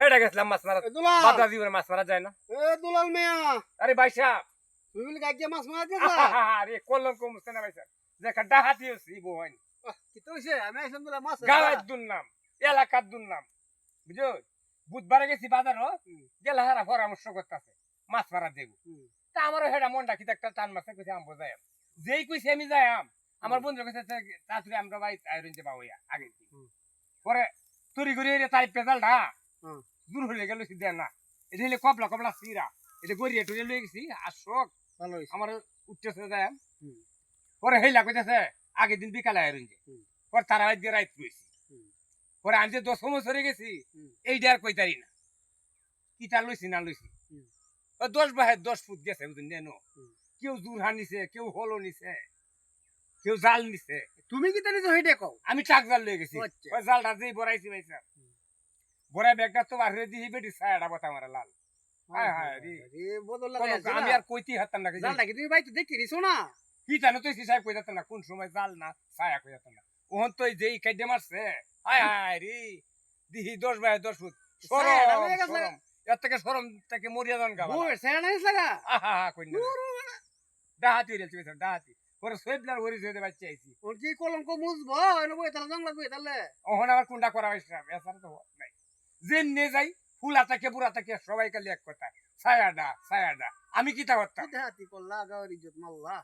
হেডা গেছিলাম মাছ মারা। দুলাল বাদরা জীবনে মাছ মারা যায় না। দুলাল মিয়া আরে ভাই সাহেব, তুমি বলে গাইকে মাছ মারা গেছা আরে কলঙ্ক মুছতে না ভাই সাহেব। যে একটা হাতি হচ্ছে বই কি তো হইছে আমি আইছাম বলে মাছ গাঁয়ের দুর্নাম, এলাকার দুর্নাম, বুঝছো? বুধবারে গেছি বাজারও, গেলে হারা পরামর্শ করতেছে মাছ মারা দেবো। তা আমারও হেডা মনটা কি একটা টান মারছে, কইছে আমবো যাই। যেই কইছে আমি যাই আমার বন্ধু কাছে তাড়াতাড়ি আমরা ভাই আইরন যাবা হইয়া আগে। পরে তুরি ঘুরি তাই পেজালটা দূর হয়ে গেল সিদ্ধা না। এটা হলে কপলা কপলা সিরা, এটা গড়িয়ে টুরিয়ে লয়ে গেছি আর শোক ভালো হইছে আমার উঠতেছে যায়। পরে হেলা কইতেছে আগের দিন বিকালে আইরন যে, পরে তারা দিয়ে রাইত রয়েছি। পরে আমি যে 10 বছরে গেছি এইটা আর কইতারি না কিটা লইছি না লইছি। 10 বাহে 10 ফুট গেছে বুঝুন জানো। কেউ জুরহা নিছে, কেউ হলো নিছে, কেউ জাল নিছে। তুমি কি তানি তো হেডে কও আমি টাক জাল লয়ে গেছি। আচ্ছা। ওই জালটা যেই বড়াইছি ভাই স্যার, বড়াই ব্যাগটা তো বাহিরে দিয়ে বেটি ছায়াটা বতা আমার লাল। হায় হায় রে, আরে বদল কোনো লাগাইছে আমি আর কইতেই হারতাম না। জালটা কি তুমি বাইতে দেখি নিছো না কি জানো তুই সাহেব কই যেত না কোন সময় জাল না ছায়া কই যেত না। ওহন তো যেই কাইডে মারছে, হায় হায় রে, দিহি 10 বাহে 10 ফুট ছায়াটা লয়ে সরম গেছে। সরম। এর থেকে সরম থেকে মরিয়া যান গাবা। ওই সেরা নাইস লাগা আহা হা কই না ডাহাতি হইছে বেচার ডাহাতি। পরে সোয়েবলার হরিস হইতে বাচ্চা আইছি। ওর কি কলঙ্ক মুছবো এনে বই তাহলে জংলা বই তাহলে ওহন আবার কোনটা করা হইছে এসার তো নাই। যেনে যাই ফুলা থেকে বুড়া থেকে সবাই কালি এক কথা ছায়াডা ছায়াডা। আমি কি তা করতাম? হাতি করলা গাওয়ার ইজ্জত মাল্লা